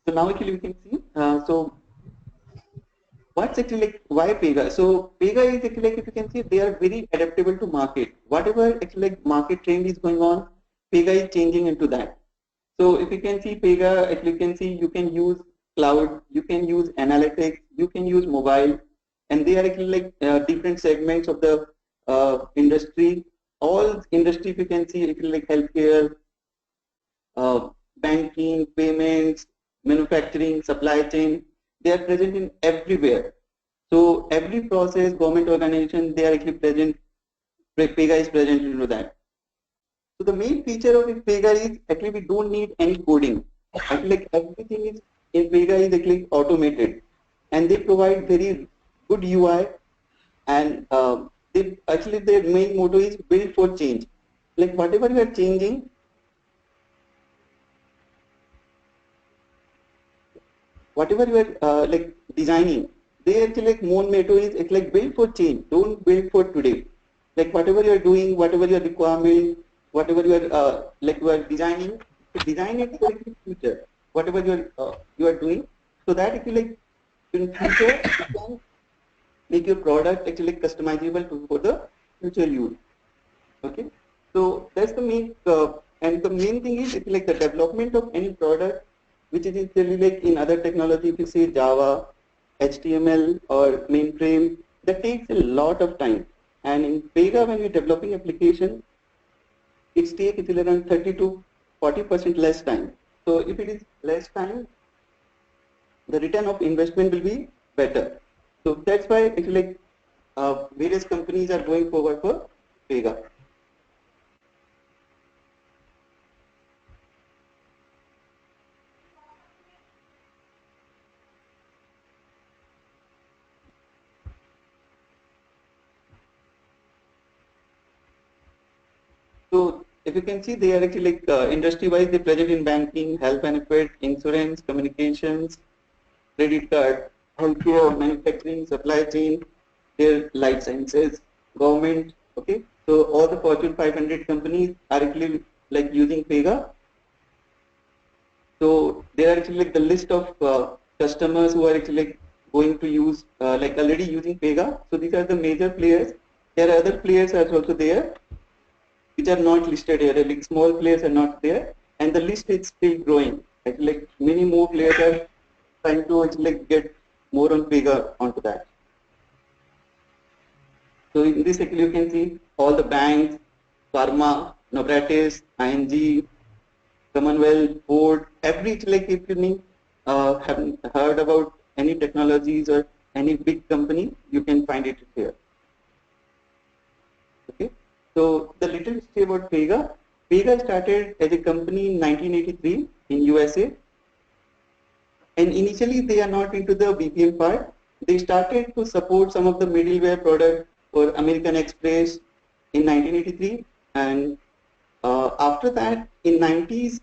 So now actually we can see. So what's actually like why Pega? So Pega is actually like if you can see they are very adaptable to market. Whatever actually like market trend is going on, Pega is changing into that. So if you can see Pega, if you can see you can use cloud, you can use analytics, you can use mobile, and they are actually like different segments of the industry. All industry if you can see, if you like healthcare, banking, payments, manufacturing, supply chain, they are present in everywhere. So every process, government organization, they are actually present. Pega is present into that. So the main feature of Pega is actually we don't need any coding. Actually, like everything is in Pega is actually automated, and they provide very good UI, and they actually their main motto is build for change. Like whatever you are changing, whatever you are like designing, they actually like main motto is it's like build for change. Don't build for today. Like whatever you are doing, whatever your requirement, whatever you are designing, to design it for the future. Whatever you are doing, so that if you like in future you can make your product actually customizable for the future use. Okay, so that's the main and the main thing is it's like the development of any product which is actually like in other technology, if you say Java, HTML or mainframe, that takes a lot of time. And in Pega, when you're developing application, it takes it's around 30 to 40% less time. So if it is less time, the return of investment will be better. So that's why actually like various companies are going forward for Pega. So if you can see, they are actually like industry-wise, they present in banking, health benefit, insurance, communications, credit card, healthcare, manufacturing, supply chain, their life sciences, government. Okay, so all the Fortune 500 companies are actually like using Pega. So there are actually like the list of customers who are actually like going to use like already using Pega. So these are the major players. There are other players as also there which are not listed here. Like small players are not there, and the list is still growing. Like many more players are trying to like get more on Pega onto that. So in this actually you can see all the banks, Pharma, Novartis, ING, Commonwealth, Ford, every like if you need have heard about any technologies or any big company, you can find it here. Okay, so the little history about Pega. Pega started as a company in 1983 in USA, and initially they are not into the BPM part. They started to support some of the middleware products for American Express in 1983, and after that in 90s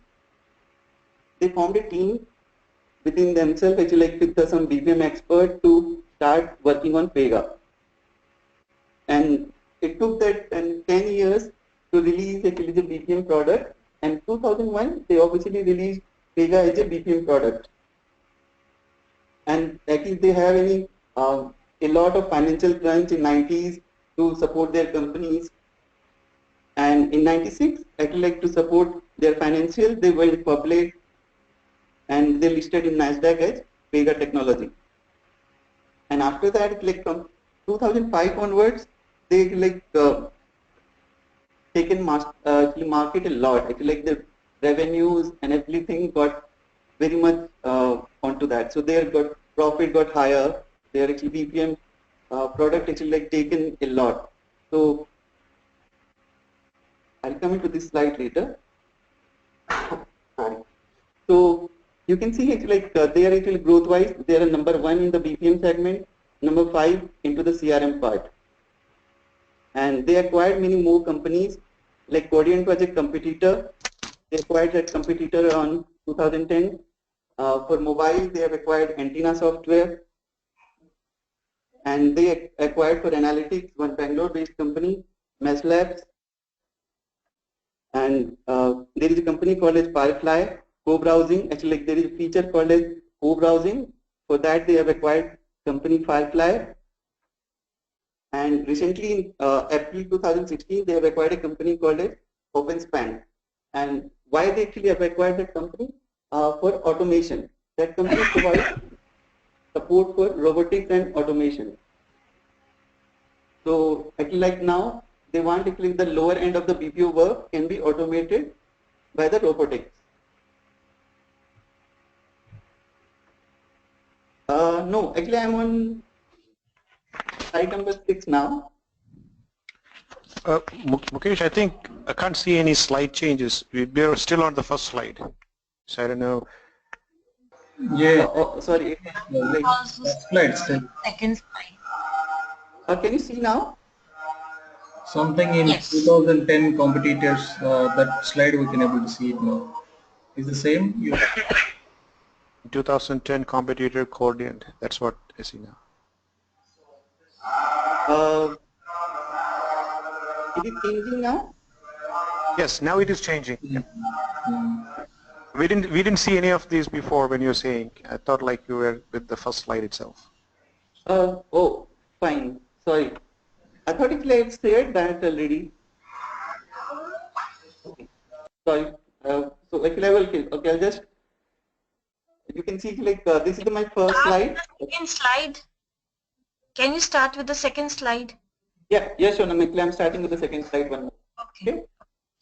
they formed a team within themselves, actually like with some BPM expert to start working on Pega. And it took that 10 years to release actually the BPM product. And 2001, they obviously released Pega as a BPM product. And actually they have a lot of financial crunch in 90s to support their companies. And in 96, actually like to support their financial, they went public and they listed in NASDAQ as Pega Technology. And after that, like from 2005 onwards, they like taken actually market a lot. Actually, like the revenues and everything got very much onto that. So their got profit got higher. Their actually BPM product actually like taken a lot. So I'll come into this slide later. Sorry. So you can see actually like they are actually growth wise. They are number one in the BPM segment, number 5 into the CRM part. And they acquired many more companies. Like Quadient was a competitor. They acquired that competitor on 2010. For mobile, they have acquired Antenna Software, and they acquired for analytics one Bangalore-based company, Mesh Labs, and there is a company called as Firefly. co-browsing. Actually, like there is a feature called as co-browsing. For that, they have acquired company Firefly. And recently, in April 2016, they have acquired a company called as OpenSpan. And why they actually have acquired that company? For automation. That company provides support for robotics and automation. So actually, like now, they want actually the lower end of the BPO work can be automated by the robotics. No, actually I'm on slide number 6 now. Mukesh, I think I can't see any slide changes. We're still on the first slide. So I don't know. Yeah. Sorry. Like, Slide still. Second slide. can you see now? Something in Yes. 2010 competitors, that slide we can able to see it now. Is the same? You 2010 competitor coordinate. That's what I see now. Is it changing now? Yes, now it is changing. Yeah. We didn't see any of these before when you were saying. I thought like you were with the first slide itself. Oh, fine. Sorry. I thought actually I've shared that already. Okay. Sorry. So actually I will, okay, I'll just, you can see like this is my first slide. Second slide. Can you start with the second slide? Yeah, sure. I'm starting with the second slide one. Okay.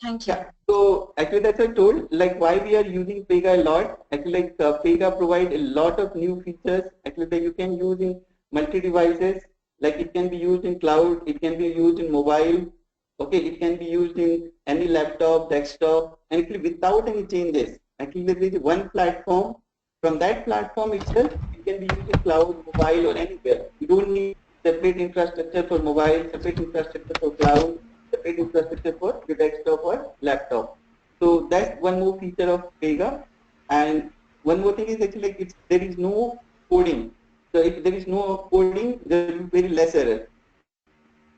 Thank you. Yeah. So actually that's what I told, like why we are using Pega a lot. Actually like Pega provide a lot of new features actually that you can use in multi-devices. Like it can be used in cloud, it can be used in mobile. Okay, it can be used in any laptop, desktop, and actually without any changes. Actually there is one platform. From that platform itself, it can be used in cloud, mobile, or anywhere. You don't need separate infrastructure for mobile, separate infrastructure for cloud, separate infrastructure for your desktop or laptop. So that's one more feature of Pega. And one more thing is actually like there is no coding. So if there is no coding, there will be very less error.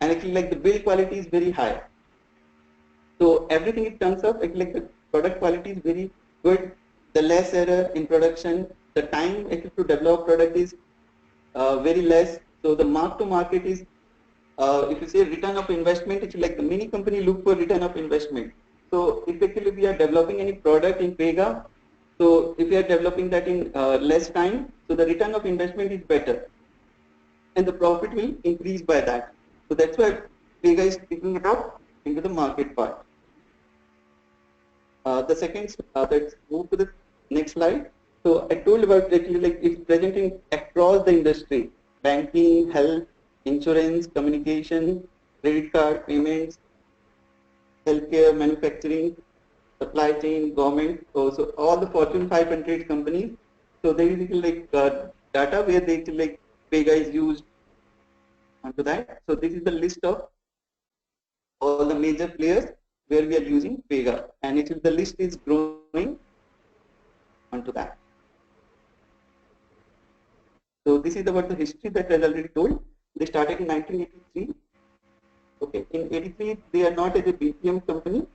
And actually like the build quality is very high. So everything it turns up, actually like the product quality is very good. The less error in production, the time actually to develop product is very less. So the mark to market is, if you say return of investment, it's like the many company look for return of investment. So if actually we are developing any product in Pega, so if we are developing that in less time, so the return of investment is better, and the profit will increase by that. So that's why Pega is picking it up into the market part. The second, let's move to the next slide. So I told about actually like it's presenting across the industry: banking, health, insurance, communication, credit card, payments, healthcare, manufacturing, supply chain, government. So all the Fortune 500 companies. So there is like data where they like Pega is used onto that. So this is the list of all the major players where we are using Pega, and the list is growing onto that. So this is about the history that I already told. They started in 1983. Okay, in 83 they are not as a BPM company.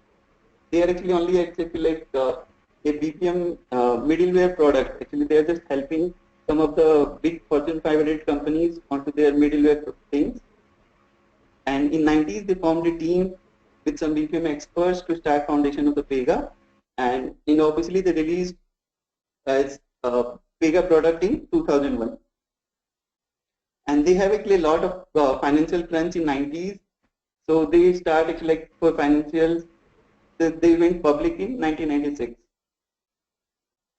They are actually only actually like a BPM middleware product. Actually, they are just helping some of the big Fortune 500 companies onto their middleware things. And in 90s they formed a team with some BPM experts to start foundation of the Pega. And obviously they released as Pega product in 2001. And they have actually a lot of financial crunch in 90s. So they start actually like for financials, they went public in 1996.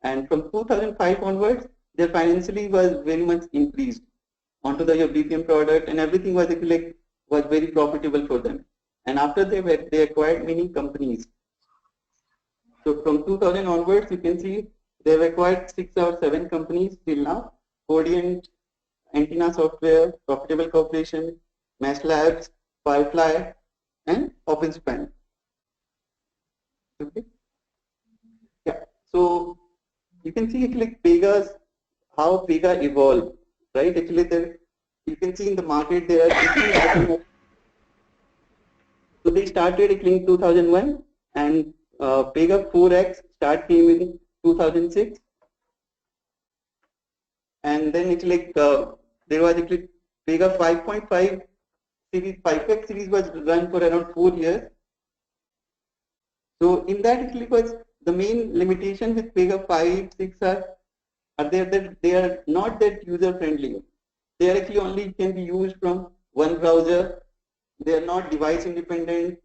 And from 2005 onwards, their financially was very much increased onto the BPM product, and everything was actually like, was very profitable for them. And after they acquired many companies. So from 2000 onwards, you can see they've acquired 6 or 7 companies till now: Codient, Antenna Software, Profitable Corporation, Mesh Labs, Firefly, and OpenSpan. Okay. Yeah. So you can see like Pega's, how Pega evolved, right? Actually, there you can see in the market there are so they started actually in 2001, and Pega 4X came in 2006, and then it's like there was actually Pega 5.5 series, 5X series was run for around 4 years. So in that actually was the main limitation with Pega 5, 6 are there that they are not that user friendly. They are actually only can be used from one browser. They are not device independent.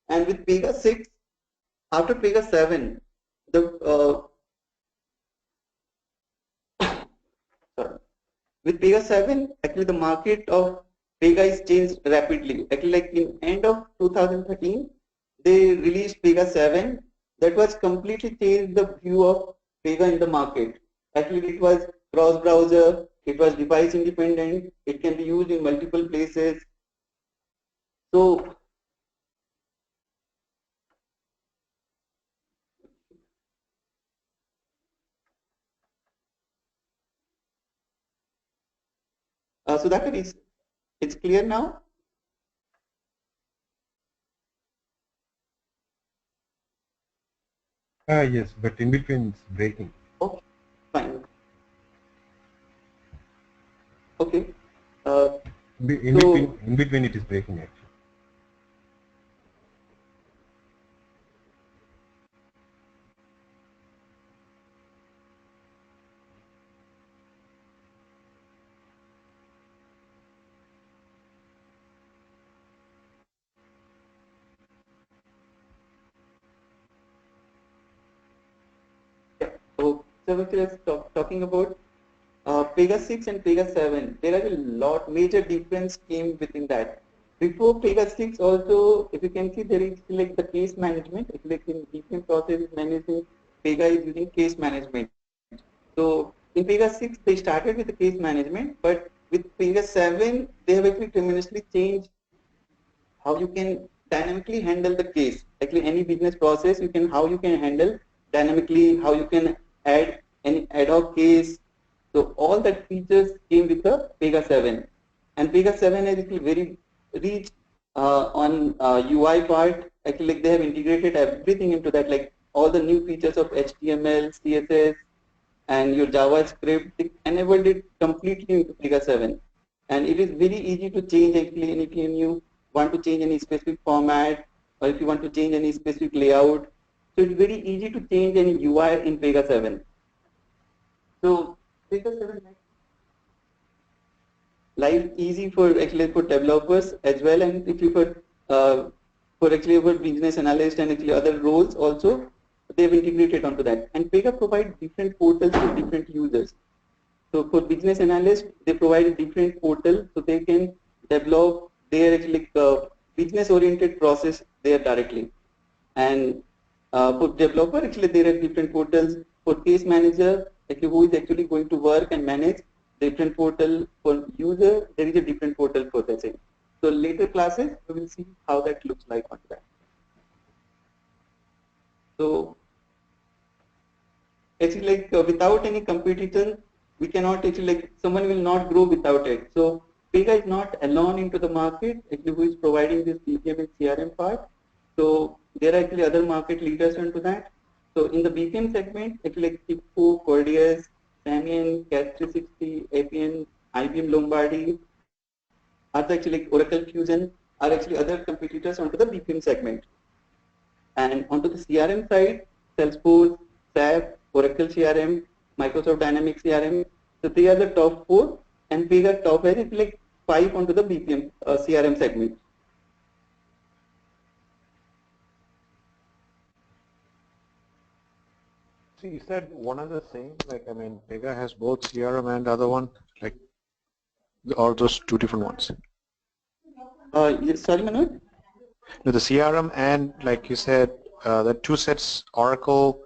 And with Pega 6, after Pega 7, the sorry. With Pega 7, actually the market of Pega is changed rapidly. Actually, like in end of 2013, they released Pega 7. That was completely changed the view of Pega in the market. Actually, it was cross-browser, it was device independent, it can be used in multiple places. So, so that is, it's clear now? Yes, but in between it's breaking. Okay, fine. Okay. So, In between it is breaking actually. yeah. So we are talking about Pega 6 and Pega 7, there are a lot major difference came within that. Before Pega 6 also, if you can see, there is like the case management. It's like in BPM process is managing, Pega is using case management. So in Pega 6, they started with the case management, but with Pega 7, they have actually tremendously changed how you can dynamically handle the case. Actually, any business process, how you can handle dynamically, how you can add any ad hoc case. So all that features came with the Pega 7, and Pega 7 is actually very rich on UI part. Actually, like they have integrated everything into that, like all the new features of HTML, CSS, and your JavaScript. They enabled it completely into Pega 7, and it is very easy to change actually. And if you want to change any specific format, or if you want to change any specific layout, so it's very easy to change any UI in Pega 7. So Pega 7 makes life easy for developers as well, and if you for actually for business analyst and actually other roles also, they've integrated onto that. And Pega provides different portals to different users. So for business analysts, they provide a different portal so they can develop their actually business-oriented process there directly. And for developer, actually there are different portals. For case manager, actually who is actually going to work and manage different portal. For user, there is a different portal for the same. So later classes, we will see how that looks like on that. So actually like without any competition, we cannot actually like someone will not grow without it. So Pega is not alone into the market, actually who is providing this BPM and CRM part. So there are actually other market leaders into that. So in the BPM segment, actually like TIBCO, Cordius, Samian, Cat360, Appian, IBM Lombardi, are the actually like Oracle Fusion are actually other competitors onto the BPM segment. And onto the CRM side, Salesforce, SAP, Oracle CRM, Microsoft Dynamics CRM. So they are the top 4, and Pega top 5 is like 5 onto the BPM CRM segment. See, is that one and the same? Like, I mean, Pega has both CRM and other one, like, or those two different ones? Yes, sorry, Manoj? No, the CRM and, like you said, the two sets, Oracle,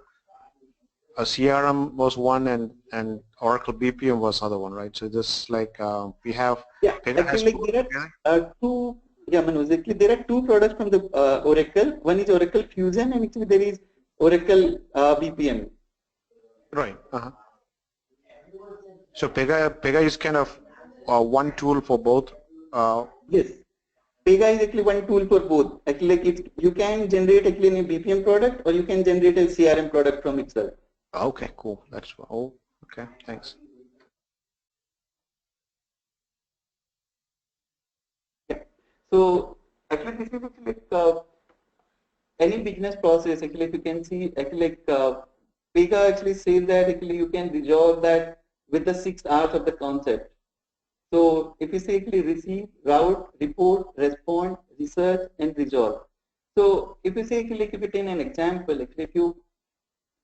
CRM was one and Oracle BPM was other one, right? So this like we have. Yeah, Pega has actually both like there are two. Yeah, Manoj. Actually, there are two products from the Oracle. One is Oracle Fusion, and actually there is Oracle BPM. Right. So Pega is kind of one tool for both. Yes, Pega is actually one tool for both. Actually, like you can generate actually a BPM product, or you can generate a CRM product from itself. Okay, cool. That's oh, okay. Thanks. Yeah. So actually, this is actually like any business process. Actually, if you can see, actually, like Pega actually says that actually you can resolve that with the 6 R's of the concept. So if you say actually receive, route, report, respond, research, and resolve. So if you say actually, like, if you take an example, actually, if you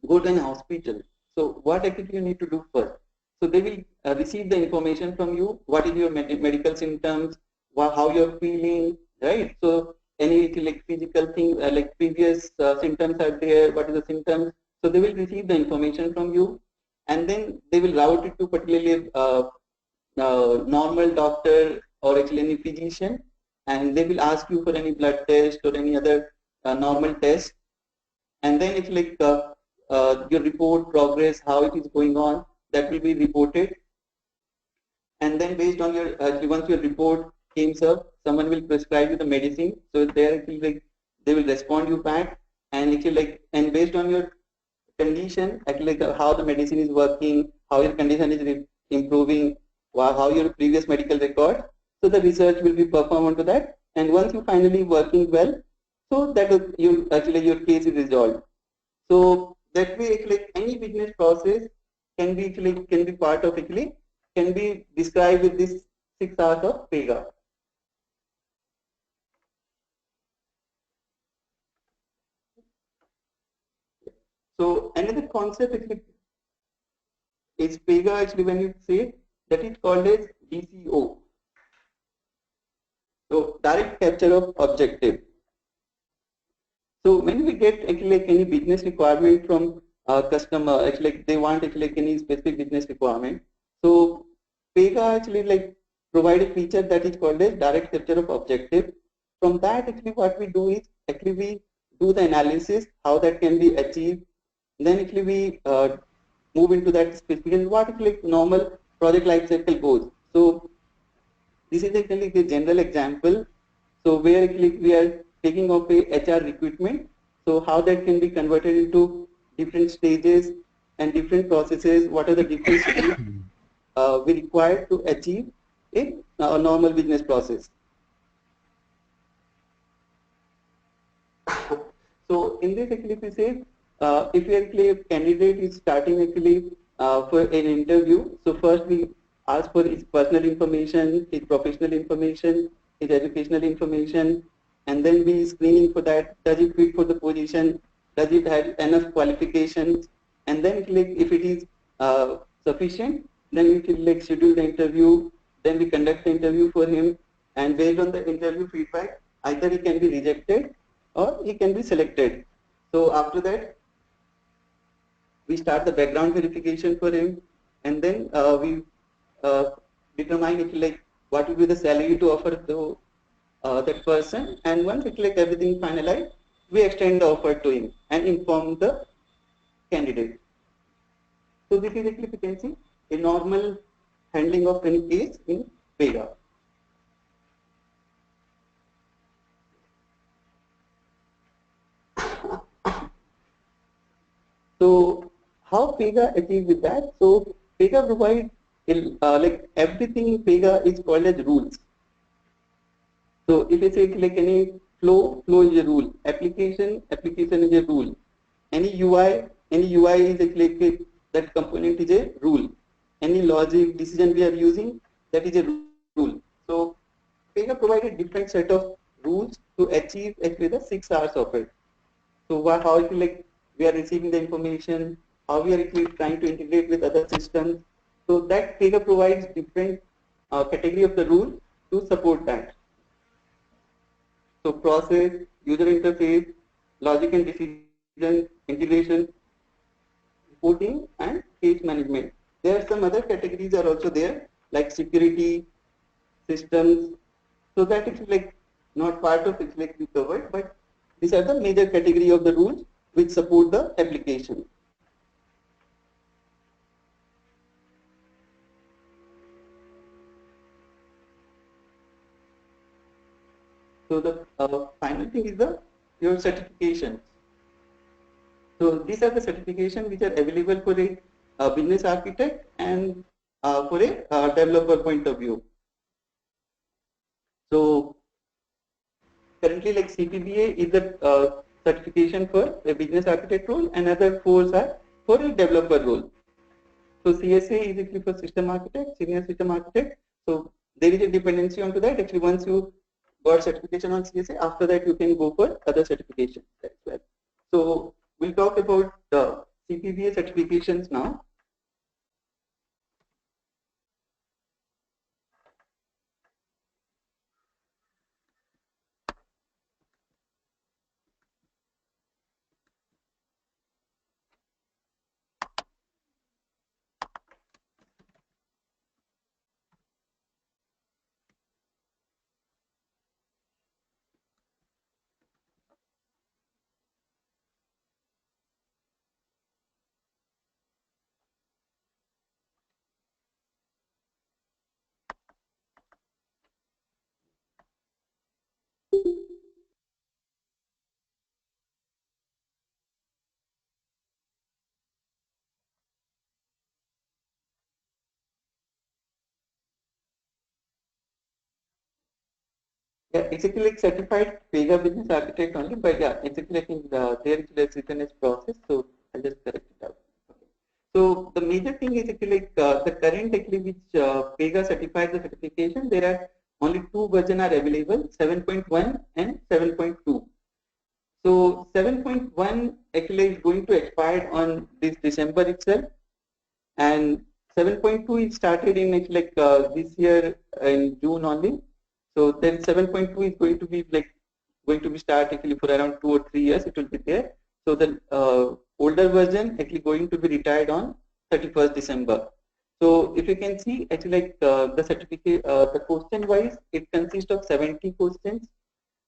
go to an hospital. So what actually you need to do first? So they will receive the information from you. What is your medical symptoms? How you're feeling, right? So any like physical thing, like previous symptoms are there. What is the symptoms? So they will receive the information from you, and then they will route it to particularly normal doctor or actually any physician, and they will ask you for any blood test or any other normal test, and then it's like your report progress, how it is going on, that will be reported, and then based on your once your report comes up, someone will prescribe you the medicine. So there actually like they will respond you back, and actually like and based on your condition, actually like how the medicine is working, how your condition is improving, how your previous medical record. So the research will be performed onto that, and once you finally working well, so that you actually your case is resolved. So that way, actually, any business process can be actually can be part of actually can be described with this 6 R's of Pega. So another concept actually is Pega actually when you say that is called as DCO. So direct capture of objective. So when we get actually like any business requirement from a customer, actually like they want actually like any specific business requirement. So Pega actually like provide a feature that is called as direct capture of objective. From that actually what we do is actually we do the analysis how that can be achieved. Then actually we move into that specific and what actually like normal project life cycle goes. So this is actually the general example. So where actually we are taking of a HR recruitment. So how that can be converted into different stages and different processes. What are the different steps we require to achieve a normal business process. So in this actually we say if actually a candidate is starting actually for an interview, so first we ask for his personal information, his professional information, his educational information, and then we screening for that. Does it fit for the position? Does it have enough qualifications? And then if it is sufficient, then we can like schedule the interview. Then we conduct the interview for him, and based on the interview feedback, either he can be rejected or he can be selected. So after that, we start the background verification for him, and then we uh, determine if like what will be the salary to offer to that person. And once it like everything finalized, we extend the offer to him and inform the candidate. So this is actually you can see a normal handling of any case in Pega. So how Pega achieve with that? So Pega provides like everything in Pega is called as rules. So if you say like any flow is a rule. Application is a rule. Any UI is like that component is a rule. Any logic decision we are using, that is a rule. So Pega provided different set of rules to achieve actually the 6 R's of it. So how it like we are receiving the information, how we are actually trying to integrate with other systems. So that Pega provides different category of the rule to support that. So process, user interface, logic and decision, integration, reporting, and case management. There are some other categories are also there, like security, systems. So that is like not part of it like we covered, but these are the major category of the rules which support the application. So the final thing is the your certifications. So these are the certifications which are available for a business architect and for a developer point of view. So currently, like CPBA is the certification for a business architect role, and other 4 are for a developer role. So CSA is actually for system architect, senior system architect. So there is a dependency onto that. Actually, once you got certification on CSA, after that you can go for other certifications as well. So we'll talk about the CPBA certifications now. Yeah, exactly like certified Pega business architect only, but yeah, exactly I think there is written as process, so I'll just correct it out. Okay. So the major thing is actually like the current actually which Pega certifies the certification, there are only 2 versions are available, 7.1 and 7.2. So 7.1 actually is going to expire on this December itself, and 7.2 is started in like this year in June only. So then 7.2 is going to be like going to be start actually for around 2 or 3 years. It will be there. So the older version actually going to be retired on 31st December. So if you can see actually like the certificate, the question wise, it consists of 70 questions,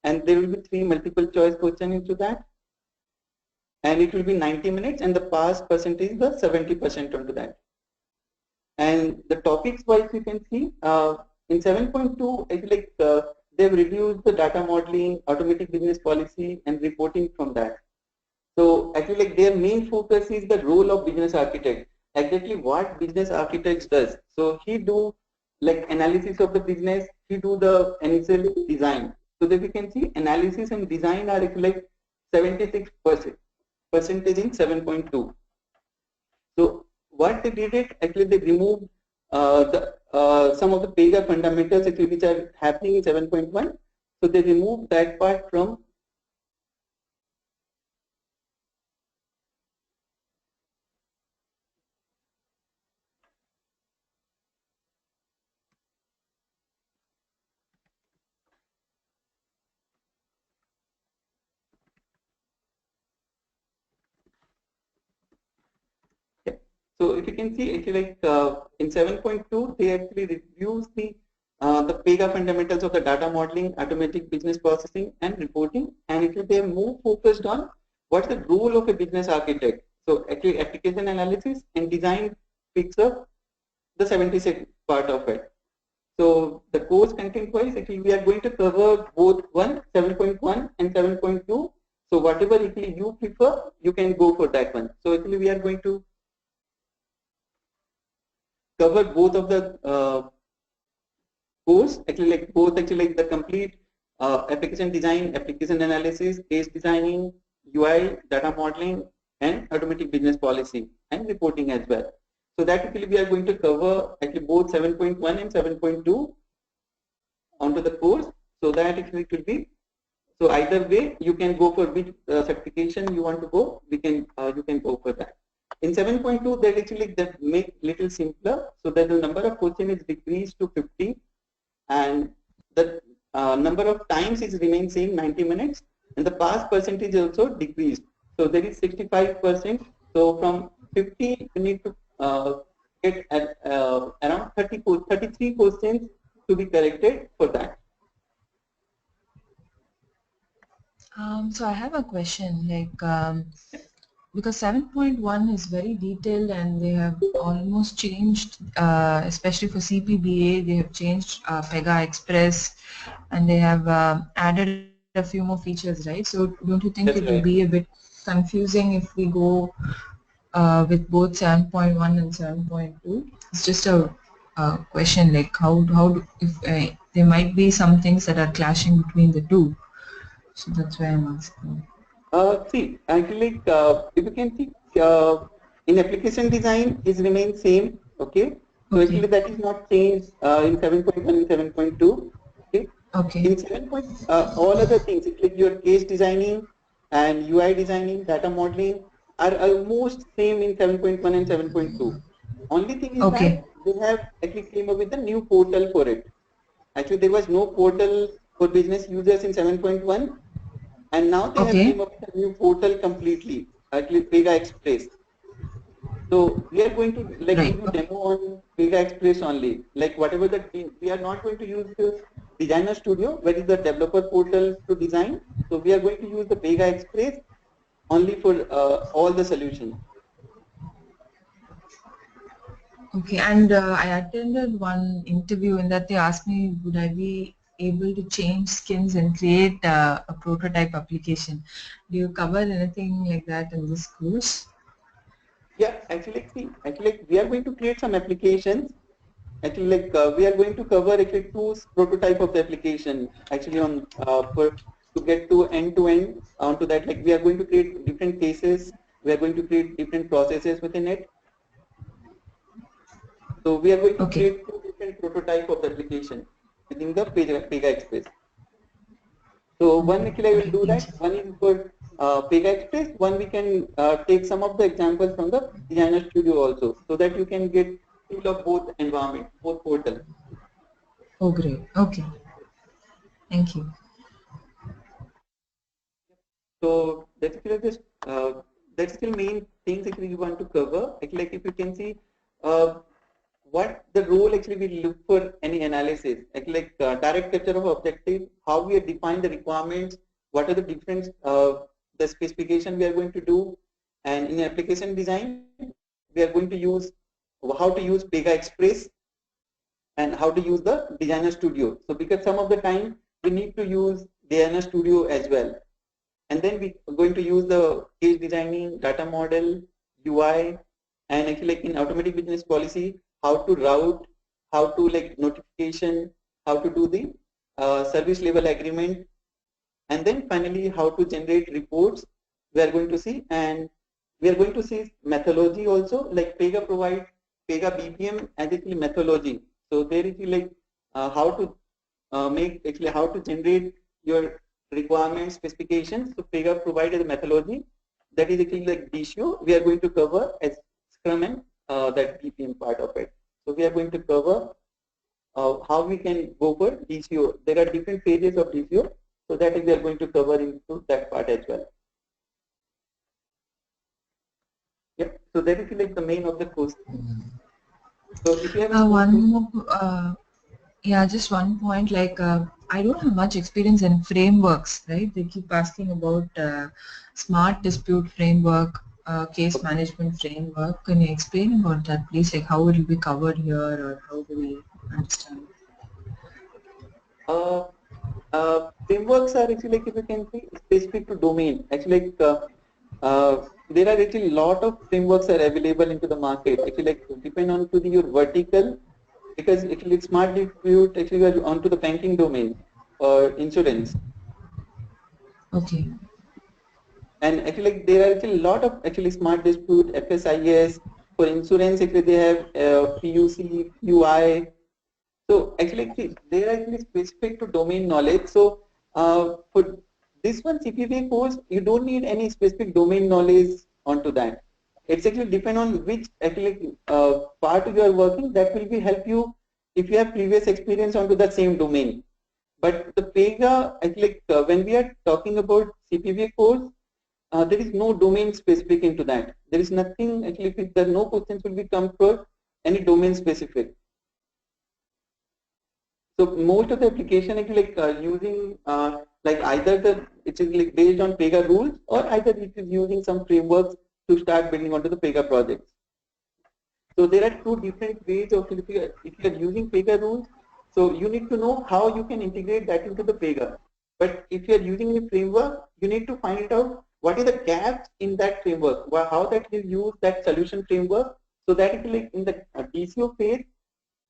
and there will be 3 multiple choice questions into that, and it will be 90 minutes, and the pass percentage is the 70% onto that. And the topics wise you can see in 7.2 it's like they've reduced the data modeling, automatic business policy, and reporting from that. So actually like their main focus is the role of business architect, exactly what business architect does. So he do like analysis of the business, he do the initial design. So that we can see analysis and design are actually like 76% in 7.2. So what they did it actually they removed some of the Pega fundamentals actually which are happening in 7.1. So they removed that part from yeah. So if you can see actually like in 7.2 they actually reduced the Pega fundamentals of the data modeling, automatic business processing, and reporting, and actually they are more focused on what's the role of a business architect. So actually application analysis and design picks up the 76 part of it. So the course content wise actually we are going to cover both 7.1 and 7.2. So whatever actually you prefer, you can go for that one. So actually we are going to cover both of the course, actually like both actually like the complete application design, application analysis, case designing, UI, data modeling, and automatic business policy and reporting as well. So that actually we are going to cover actually both 7.1 and 7.2 onto the course. So that actually it will be, so either way you can go for which certification you want to go, you can go for that. In 7.2 that actually that make little simpler, so that the number of questions is decreased to 50, and the number of times is remain same 90 minutes, and the pass percentage also decreased. So there is 65%. So from 50 you need to get at, around 33 questions to be corrected for that. So I have a question, like because 7.1 is very detailed and they have almost changed, especially for CPBA, they have changed Pega Express, and they have added a few more features, right? So don't you think That's it will right. be a bit confusing if we go with both 7.1 and 7.2. It's just a question like if there might be some things that are clashing between the two. So that's why I'm asking. See, actually, if you can see, in application design, it remains same. Okay. So Okay. actually, that is not changed in 7.1 and 7.2. Okay. Okay. In 7. All other things, like your case designing and UI designing, data modeling, are almost same in 7.1 and 7.2. Only thing is Okay. that they have actually came up with a new portal for it. Actually, there was no portal for business users in 7.1. And now they have Okay. came up with a new portal completely, actually Pega Express. So we are going to like Right. give you demo on Pega Express only. Like whatever that we are not going to use the Designer Studio, where is the developer portal to design. So we are going to use the Pega Express only for all the solutions. Okay, and I attended one interview in that they asked me would I be able to change skins and create a prototype application. Do you cover anything like that in this course? Yeah, actually, see, actually we are going to create some applications. Actually, like we are going to cover actually two prototype of the application. Actually, on for to get to end onto that, like we are going to create different cases. We are going to create different processes within it. So we are going to Okay. create two different prototype of the application within the Pega Express. So one actually I will do that. One is for Pega Express. One we can take some of the examples from the Designer Studio also, so that you can get feel of both environment, both portals. Oh, great. Okay. Thank you. So that's actually just that's the main things actually we want to cover. Like if you can see what the role actually we look for any analysis, like direct capture of objective, how we define the requirements, what are the different the specification we are going to do, and in application design we are going to use how to use Pega Express and how to use the Designer Studio. So because some of the time we need to use Designer Studio as well. And then we are going to use the case designing, data model, UI, and actually like in automatic business policy, how to route, how to like notification, how to do the service level agreement, and then finally how to generate reports we are going to see, and we are going to see methodology also, like Pega provides Pega BPM as actually methodology. So there is like how to make actually how to generate your requirement specifications. So Pega provided a methodology that is actually like DCO. We are going to cover as Scrum and that BPM part of it. So we are going to cover how we can go for DCO. There are different phases of DCO. So that we are going to cover into that part as well. Yep. So that is like the main of the course. So if you have One more, yeah, just one point. Like, I don't have much experience in frameworks, right? They keep asking about smart dispute framework, case management framework. Can you explain about that, please? Like, how it will be covered here, or how do we understand? Frameworks are actually like if you can see specific to domain. Actually, like there are actually a lot of frameworks are available into the market. Actually, like depend on to the, your vertical, because actually smart dispute actually are onto the banking domain or insurance. Okay. And actually like there are actually a lot of actually smart dispute, FSIS, for insurance actually they have PUC, UI. So actually they are actually specific to domain knowledge. So for this one CPPA course, you don't need any specific domain knowledge onto that. It's actually depend on which actually part you are working, that will be help you if you have previous experience onto the same domain. But the Pega, actually when we are talking about CPPA course, there is no domain specific into that. There is nothing actually, there no questions will be come for any domain specific. So most of the application actually like using like either it is like based on Pega rules, or either it is using some frameworks to start building onto the Pega projects. So there are two different ways of if you are using Pega rules, so you need to know how you can integrate that into the Pega. But if you are using a framework, you need to find it out what is the gaps in that framework, how that will use that solution framework, so that it will, like in the DCO phase,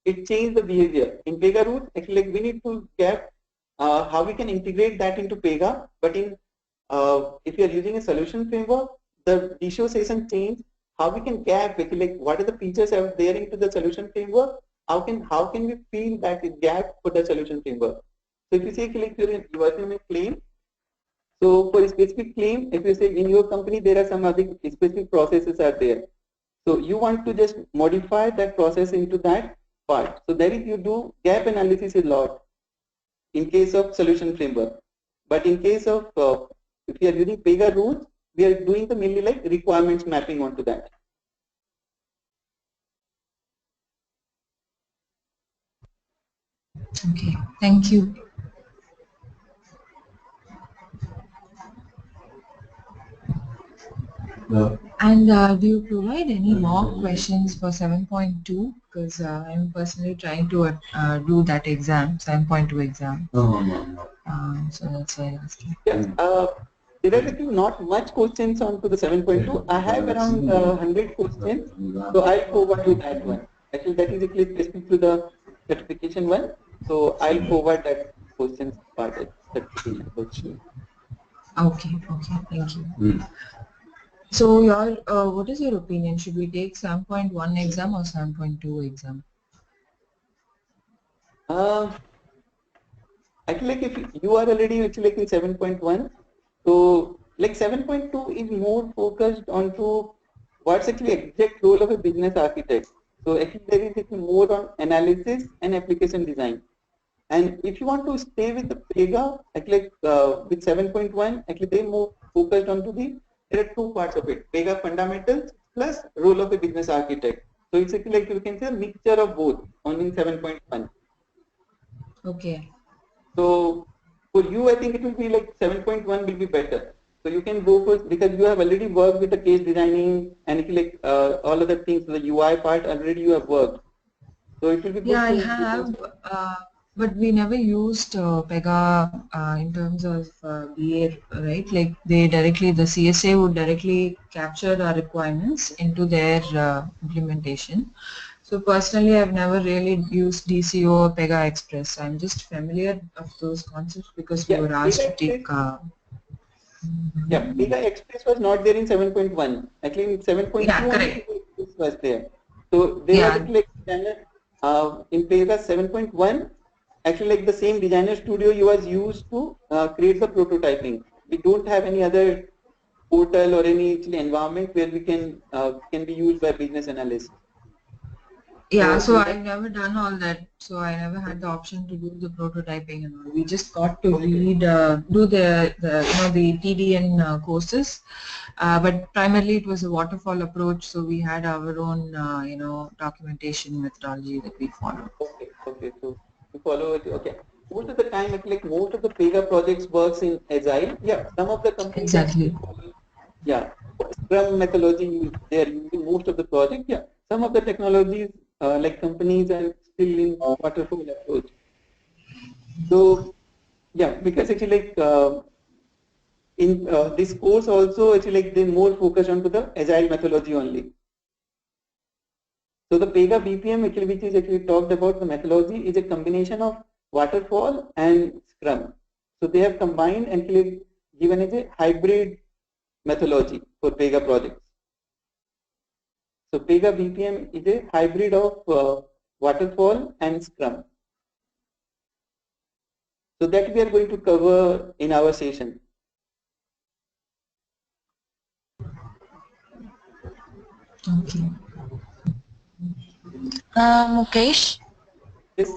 it changed the behavior. In Pega roots, actually like we need to get how we can integrate that into Pega, but in if you are using a solution framework, the dissociation change, how we can gap actually like what are the features are there into the solution framework, how can we feel that gap for the solution framework. So if you say like you're working on a claim, so for a specific claim, if you say in your company there are some other specific processes are there, so you want to just modify that process into that part. So there is you do gap analysis a lot in case of solution framework. But in case of if you are using Pega rules, we are doing the mainly like requirements mapping onto that. Okay, thank you. And do you provide any mock questions for 7.2? Because I'm personally trying to do that exam, 7.2 exam. So that's why I asked you. Yeah, there are actually not much questions on to the 7.2. I have around 100 questions, so I'll forward you that one. Actually, that is actually specific to the certification one, so I'll forward that questions part of certification question. Okay, okay, thank you. So your, what is your opinion? Should we take 7.1 exam or 7.2 exam? Actually, like if you are already actually like in 7.1, so like 7.2 is more focused onto what's actually exact role of a business architect. So actually there is actually more on analysis and application design. And if you want to stay with the Pega, actually with 7.1, actually they more focused onto there are two parts of it, Pega fundamentals plus role of a business architect. So it's actually like you can say a mixture of both on in 7.1. Okay. So for you, I think it will be like 7.1 will be better. So you can go for, because you have already worked with the case designing and if like all other things, the UI part already you have worked. So it will be good. Yeah, I have, but we never used Pega in terms of BA, right? Like they directly, the CSA would directly capture our requirements into their implementation. So personally, I've never really used DCO or Pega Express. I'm just familiar of those concepts because we were asked to take. Yeah, Pega Express was not there in 7.1. Actually, in 7.2 Yeah, correct. it was there. So there was like in Pega 7.1. Actually, like the same Designer Studio you was used to create the prototyping. We don't have any other portal or any actually environment where we can be used by business analysts. Yeah, so I've never done all that. So I never had the option to do the prototyping and all. We just got to read, do the the TDN courses, but primarily it was a waterfall approach. So we had our own documentation methodology that we followed. Okay. So we follow it. Okay. Most of the time, like most of the Pega projects works in Agile. Yeah, some of the companies exactly. Yeah, Scrum methodology they are using most of the project. Yeah, some of the technologies like companies are still in waterfall approach. So yeah, because actually like in this course also actually like they more focus on to the agile methodology only. So the Pega BPM actually which is actually talked about the methodology is a combination of waterfall and Scrum. So they have combined and actually given as a hybrid methodology for Pega projects. So Pega BPM is a hybrid of waterfall and Scrum. So that we are going to cover in our session. Okay. Mukesh? Yes.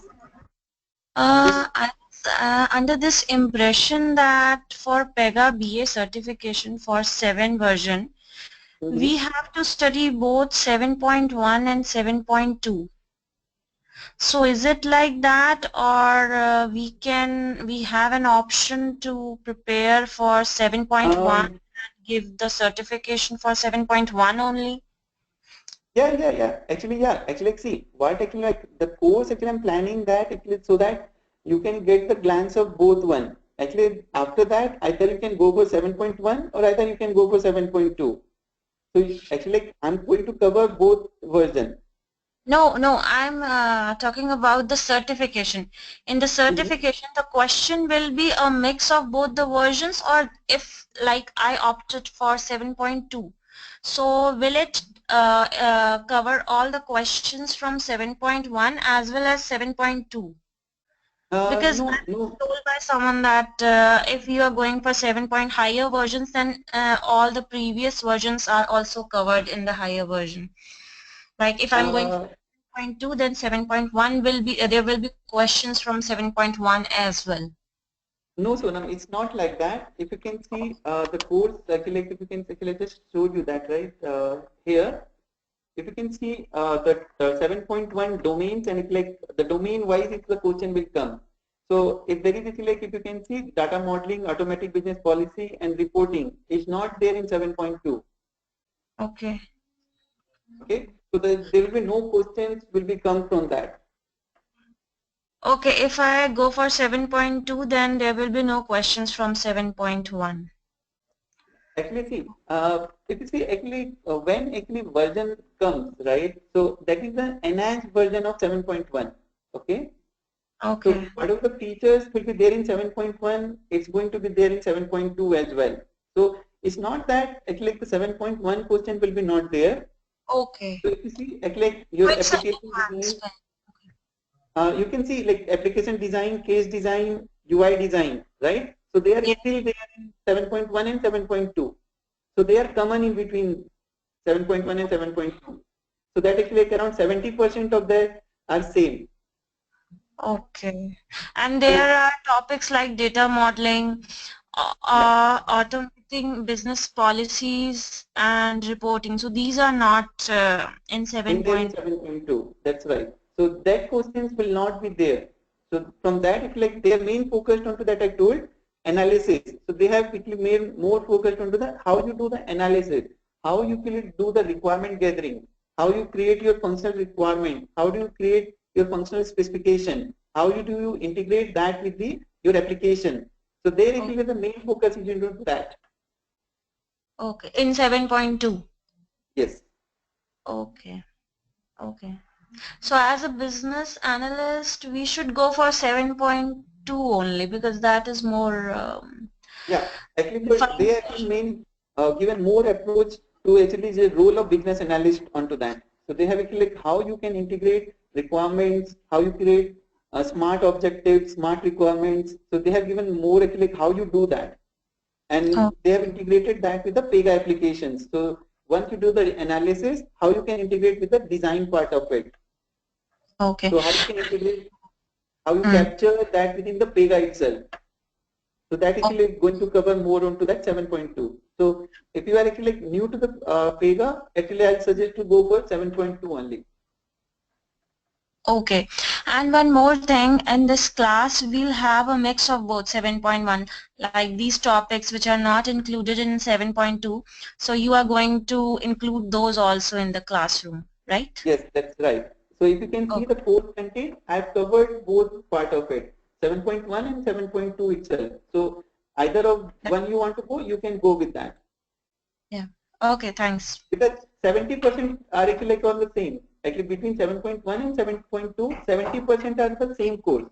I was under this impression that for Pega BA certification for 7 version, we have to study both 7.1 and 7.2. So is it like that, or we have an option to prepare for 7.1 and give the certification for 7.1 only? Yeah. Actually, see, what actually like the course actually I'm planning that actually so that you can get the glance of both one. Actually, after that, either you can go for 7.1 or either you can go for 7.2. So actually, like, I'm going to cover both versions. No, I'm talking about the certification. In the certification, the question will be a mix of both the versions, or if like I opted for 7.2. So will it cover all the questions from 7.1 as well as 7.2? Because No, I'm no. told by someone that if you are going for 7 point higher versions, then all the previous versions are also covered in the higher version. Like if I'm going for 7.2, then 7.1 will be, there will be questions from 7.1 as well. No, Sonam, it's not like that. If you can see the course, actually, like, if you can, actually, I just showed you that, right? Here, if you can see the 7.1 domains, and if like the domain wise, if the question will come. So if there is, actually, like, if you can see data modeling, automatic business policy, and reporting is not there in 7.2. Okay. Okay, so there will be no questions will be come from that. Okay, if I go for 7.2, then there will be no questions from 7.1. Actually, see, if you see, actually, when actually version comes, right? So that is the enhanced version of 7.1. Okay. Okay. So what of the features will be there in 7.1? It's going to be there in 7.2 as well. So it's not that actually like the 7.1 question will be not there. Okay. So if you see, actually, like your It's an application design, enhancement. you can see like application design, case design, UI design, right? So they are Yeah. still there in 7.1 and 7.2. So they are common in between 7.1 and 7.2. So that actually like around 70% of that are same. Okay. And there are topics like data modeling, Yeah. automating business policies and reporting. So these are not in In there in 7. 7.2. That's right. So that questions will not be there. So from that, it's like they are main focused onto that I told analysis. So they have actually made more focused onto the how you do the analysis, how you do the requirement gathering, how you create your functional requirement, how do you create your functional specification, how do you integrate that with your application. So there actually the main focus is into that. Okay. In 7.2. Yes. Okay. Okay. So as a business analyst, we should go for 7.2 only because that is more Yeah, actually, but defined. they actually main given more approach to actually the role of business analyst onto that. So they have actually like how you can integrate requirements, how you create smart objectives, smart requirements. So they have given more actually like how you do that, and Oh, they have integrated that with the Pega applications. So once you do the analysis, how you can integrate with the design part of it. okay. So how you can integrate, how you Mm. capture that within the Pega itself. So that actually going to cover more onto that 7.2. So if you are actually like new to the Pega, actually I'll suggest to go for 7.2 only. Okay. And one more thing, in this class, we'll have a mix of both 7.1, like these topics which are not included in 7.2. So you are going to include those also in the classroom, right? Yes, that's right. So if you can see Okay. the course content, I've covered both part of it, 7.1 and 7.2 itself. So either of one you want to go, you can go with that. Yeah. Okay, thanks. Because 70% are actually like on the same. Actually between 7.1 and 7.2, 70% are the same course.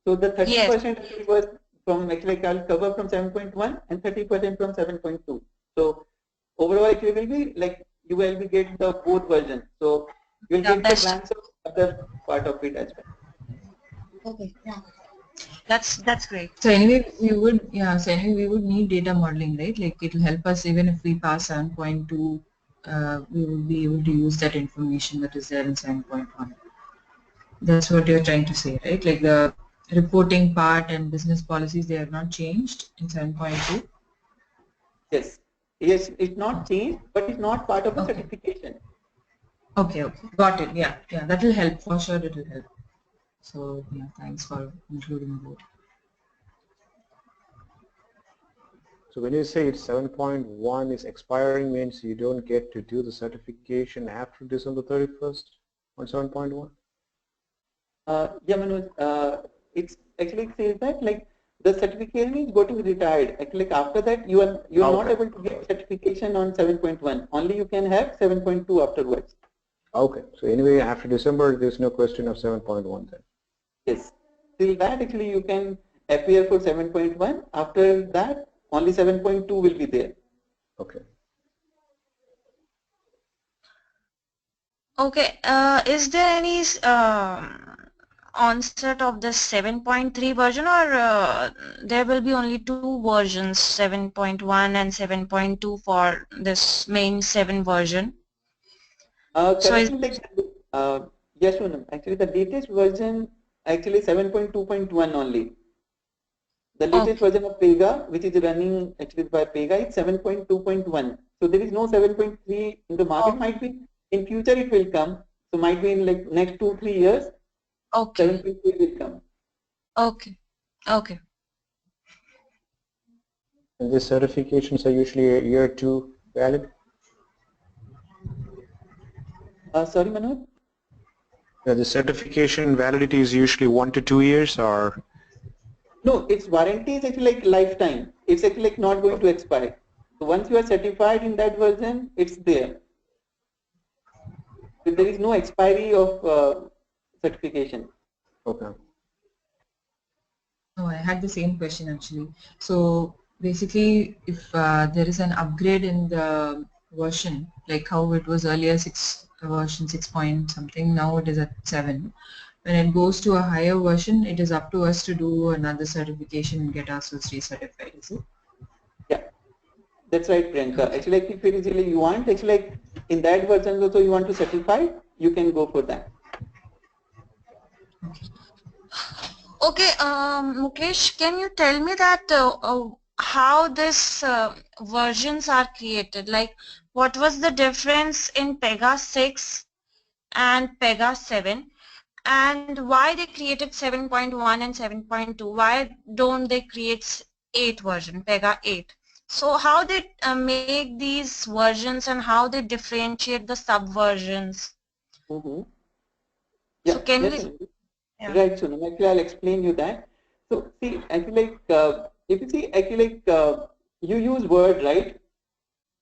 So the Yes. 30% actually was from actually like I'll cover from 7.1 and 30% from 7.2. So overall actually will be like you will be get the both versions. So you will The get the best. glance of other part of it as well. Okay. Yeah. That's great. So anyway, so anyway, we would need data modeling, right? Like it will help us even if we pass 7.2, we will be able to use that information that is there in 7.1. That's what you're trying to say, right? Like the reporting part and business policies, they are not changed in 7.2. Yes. Yes, it's not changed, but it's not part of the Okay. certification. Okay. Got it. Yeah. That will help. For sure it will help. So yeah, thanks for including that. So when you say it's 7.1 is expiring, means you don't get to do the certification after December 31st on 7.1? Yeah, Manoj, it's actually says that like the certification is getting retired. Actually, like after that, you are not Okay. able to get certification on 7.1. Only you can have 7.2 afterwards. Okay. So anyway, after December, there's no question of 7.1 then. Yes. Till that, actually, you can appear for 7.1. After that, only 7.2 will be there. Okay. Okay, is there any onset of the 7.3 version, or there will be only two versions, 7.1 and 7.2 for this main 7 version? So is, Currently, like, yes, Poonam. Actually, the latest version, actually 7.2.1 only. The latest okay, version of Pega, which is running actually by Pega, is 7.2.1. So there is no 7.3 in the market. okay, Might be in future it will come. So might be in like next 2-3 years, okay, 7.3 will come. okay, okay. And these certifications are usually a year or two valid? Sorry, Manoj? The certification validity is usually 1 to 2 years, or? No, its warranty is actually like lifetime. It's actually like not going to expire. So once you are certified in that version, it's there. So there is no expiry of certification. Okay. Oh, I had the same question actually. So basically, if there is an upgrade in the version, like how it was earlier version 6 point something, now it is at 7. When it goes to a higher version, it is up to us to do another certification and get ourselves recertified, is it? Yeah, that's right, Priyanka. Okay. Actually, like if it is really you want, actually like in that version also you want to certify, you can go for that. Okay, Mukesh, can you tell me that how this versions are created? Like, what was the difference in Pega 6 and Pega 7? And why they created 7.1 and 7.2? Why don't they create 8 version, Pega 8? So how they make these versions and how they differentiate the subversions? Mm-hmm. So Yeah, can we, definitely. yeah. Right, Sonam. Actually, I'll explain you that. So see, actually like if you see, actually like you use Word, right?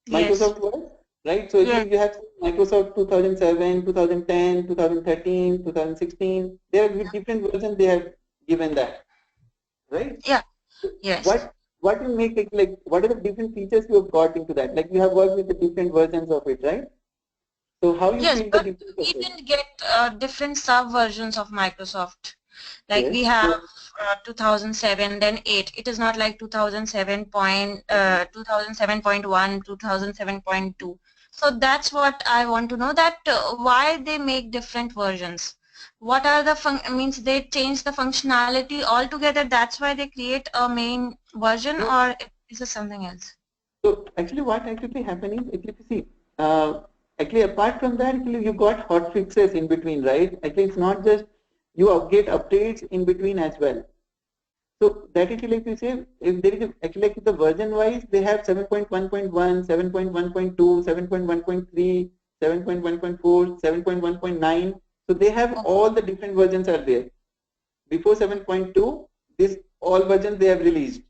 Yes, Microsoft Word, right? So yes, actually you have Microsoft 2007, 2010, 2013, 2016. There are different versions they have given that, right? yeah, So yes. what will make it like what are the different features you have got into that? Like you have worked with the different versions of it, right? So how you Yes, feel the but difference of we it? didn't get different sub-versions of Microsoft. Like Yes. we have So 2007, then 8. It is not like 2007.1, 2007.2. So that's what I want to know, that why they make different versions. What are the means they change the functionality altogether, that's why they create a main version, no, or is it something else? so actually what actually happening is actually see actually apart from that actually you got hot fixes in between, right? Actually it's not just you get updates in between as well. So that is like you say if there is actually like the version wise they have 7.1.1, 7.1.2, 7.1.3, 7.1.4, 7.1.9. So they have Oh, all the different versions are there. Before 7.2 this all versions they have released.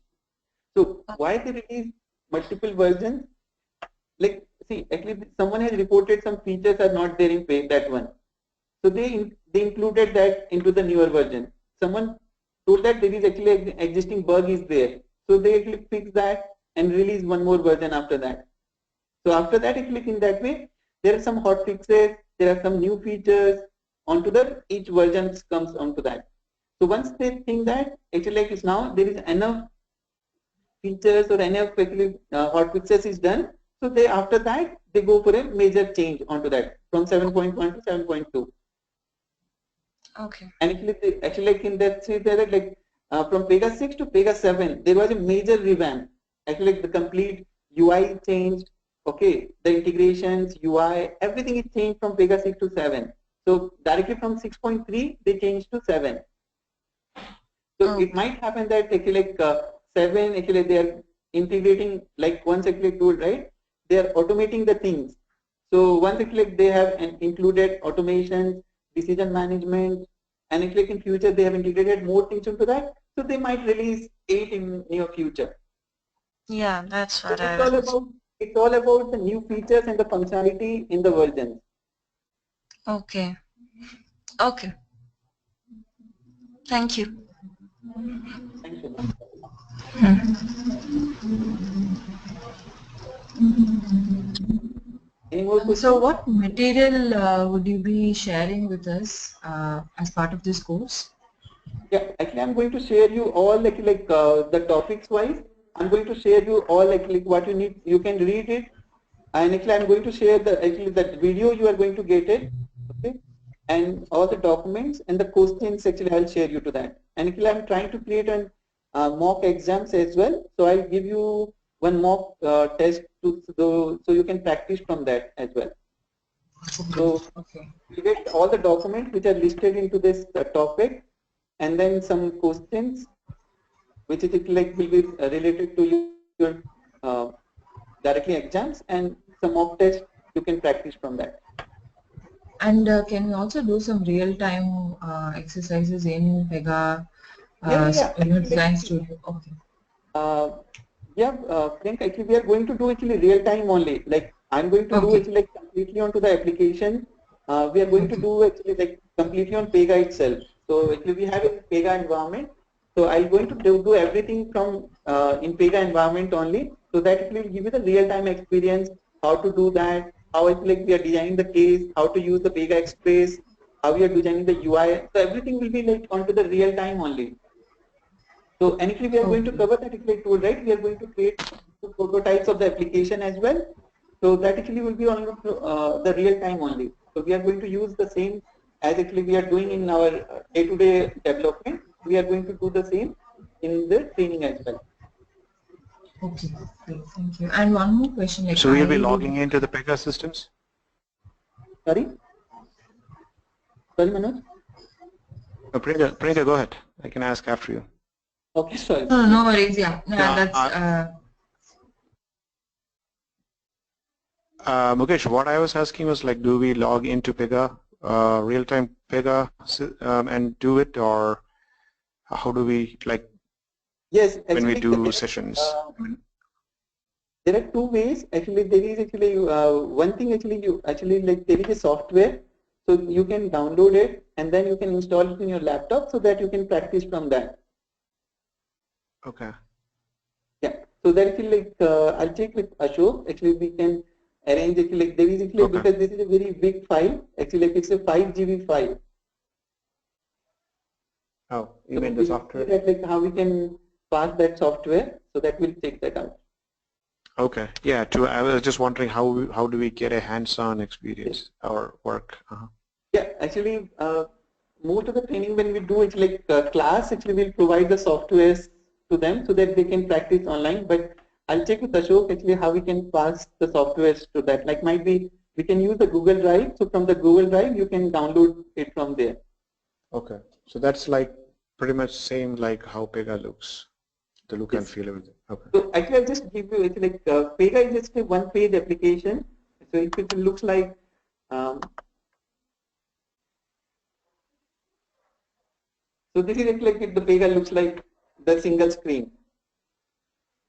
So why they release multiple versions? Like see actually someone has reported some features are not there in that one, so they included that into the newer version. Someone told that there is actually an existing bug is there, so they actually fix that and release one more version after that. So after that actually in that way there are some hot fixes, there are some new features onto the each version comes onto that. So once they think that actually like it's now there is enough features or any of actually hot fixes is done. So they after that they go for a major change onto that from 7.1 to 7.2. okay. And actually like in that say that like from Pega 6 to Pega 7 there was a major revamp. Actually like the complete UI changed. Okay, the integrations, UI, everything is changed from Pega 6 to 7. So directly from 6.3 they changed to 7. So Oh, it might happen that actually like 7 actually they are integrating like once actually tool, right? They are automating the things. So once actually like they have included automation, decision management, and actually like in future they have integrated more things into that. So they might release 8 in near future. Yeah, that's So what I was. it's all about the new features and the functionality in the versions. Okay. Okay. Thank you. Thank you. Any more questions? So what material would you be sharing with us as part of this course? Yeah, actually I'm going to share you all the topics wise. I'm going to share you all like what you need. You can read it, and actually I'm going to share that video you are going to get it, okay, and all the documents and the questions actually I'll share you to that. And actually I'm trying to create an mock exams as well. So I'll give you one mock test so you can practice from that as well. So Okay. you get all the documents which are listed into this topic, and then some questions which is like will be related to your directly exams, and some mock tests you can practice from that. And can we also do some real-time exercises in Pega Design Studio? Okay. Priyanka, actually we are going to do actually real time only. Like I'm going to do Okay. actually like completely onto the application. We are going to do actually like completely on Pega itself. So actually we have a Pega environment. So I'm going to do everything from in Pega environment only. So that it will give you the real time experience, how to do that, how it's like we are designing the case, how to use the Pega Express, how we are designing the UI. So everything will be like onto the real time only. So and actually we are going to cover that actually tool, right? We are going to create the prototypes of the application as well. So that actually will be on the real time only. So we are going to use the same as actually we are doing in our day-to-day development. We are going to do the same in the training as well. Okay, great, thank you. And one more question. Like So you'll be logging into the Pega systems? Sorry? Sorry, Manoj? Priyanka, go ahead. I can ask after you. Okay, sorry. No worries, yeah. That's Mukesh, what I was asking was like, do we log into Pega, real-time Pega, and do it, or how do we like? Yes, when we do sessions. There are two ways. Actually, there is actually one thing. Actually, you actually like there is a software, so you can download it and then you can install it in your laptop so that you can practice from that. Okay. Yeah. So that actually like I'll check with Ashok. Actually, we can arrange actually like there is actually because this is a very big file. Actually, like it's a 5 GB file. Oh, you mean the software? That, like how we can pass that software, so that we'll check that out. Okay. Yeah. I was just wondering how do we get a hands-on experience or work? Yeah. Actually, most of the training when we do it's like class. Actually, we'll provide the softwares to them so that they can practice online. But I'll check with Ashok actually how we can pass the softwares to that. Like might be we can use the Google Drive. So from the Google Drive, you can download it from there. Okay. So that's like pretty much same like how Pega looks, the look and feel of it. Okay. So actually, I'll just give you, it's like Pega is just a one-page application. So it looks like, so this is like the Pega looks like the single screen.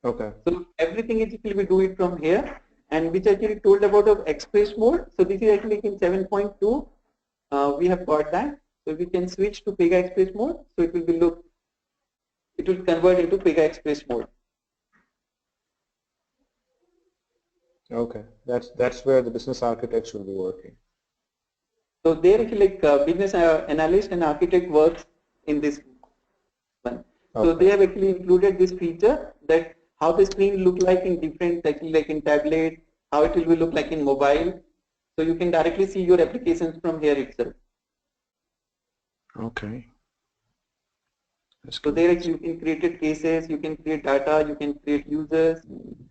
Okay. So everything is we do it from here, and which actually told about of express mode. So this is actually in 7.2. We have got that. So we can switch to Pega Express mode. So it will be it will convert into Pega Express mode. Okay, that's where the business architects will be working. So there actually like business analyst and architect works in this one. So they have actually included this feature that how the screen look like in different, actually like in tablet, how it will look like in mobile. So you can directly see your applications from here itself. Okay. So there you can create cases, you can create data, you can create users,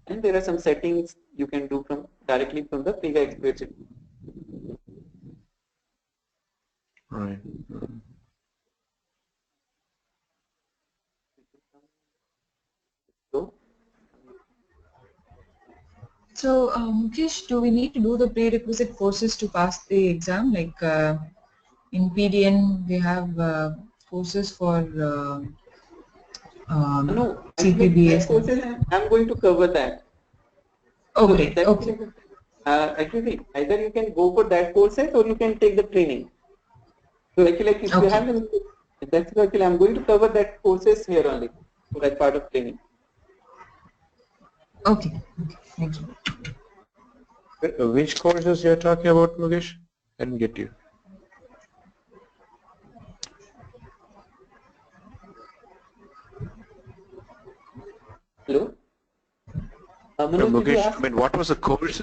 and there are some settings you can do from directly from the Pega Express. Right. So, Mukesh, do we need to do the prerequisite courses to pass the exam? Like in PDN, we have courses for No, actually CPBA that courses I'm going to cover that. Oh, So great. that's Okay. actually either you can go for that courses or you can take the training. So actually, like if you Okay. have any, that's actually I'm going to cover that courses here only. So that's part of training. Okay. Okay. Thank you. Which courses you're talking about, Mukesh? I didn't get you. Hello. Manoj, did you Mukesh, ask? I mean, what was the course?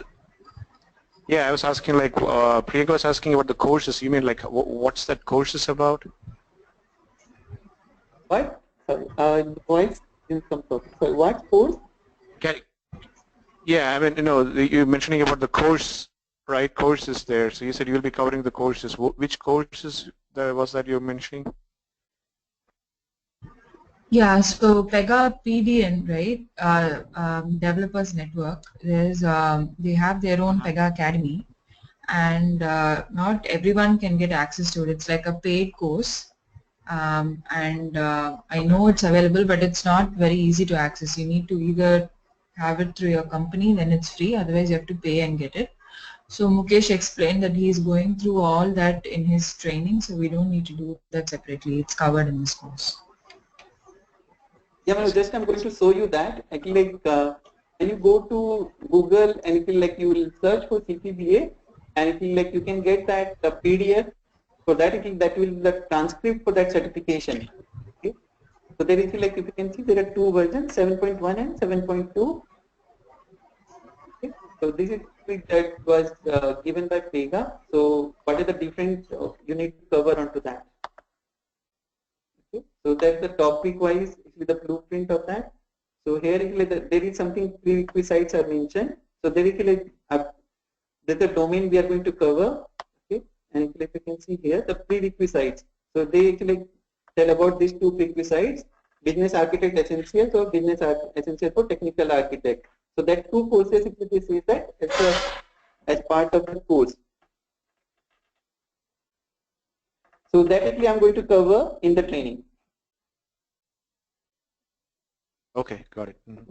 Yeah, I was asking like, Priyanka was asking about the courses. You mean like, what's that courses about? What? Sorry, voice didn't come through. So what course? Can, yeah, I mean, you're mentioning about the course, right? Courses there. So you said you'll be covering the courses. Which courses was that you're mentioning? Yeah, so Pega PDN, right? Developers Network. They have their own Pega Academy, and not everyone can get access to it. It's like a paid course, and I know it's available, but it's not very easy to access. You need to either have it through your company, then it's free. Otherwise, you have to pay and get it. So Mukesh explained that he is going through all that in his training, so we don't need to do that separately. It's covered in this course. Yeah, Manoj, just I'm going to show you that. Actually, like when you go to Google and it will like you will search for CPBA, and it will like you can get that PDF. For that, that will the transcript for that certification. Okay. So there is like if you can see there are two versions, 7.1 and 7.2. Okay. So this is that was given by Pega. So what are the different you need to cover onto that? Okay. So that's the topic wise with the blueprint of that. So here there is something prerequisites are mentioned. So there is like there's a domain we are going to cover. Okay, and if you can see here the prerequisites. So they actually tell about these two prerequisites: business architect essentials or business essentials for technical architect. So that two courses if you see that as part of the course. So that actually I'm going to cover in the training. Okay, got it. Mm-hmm.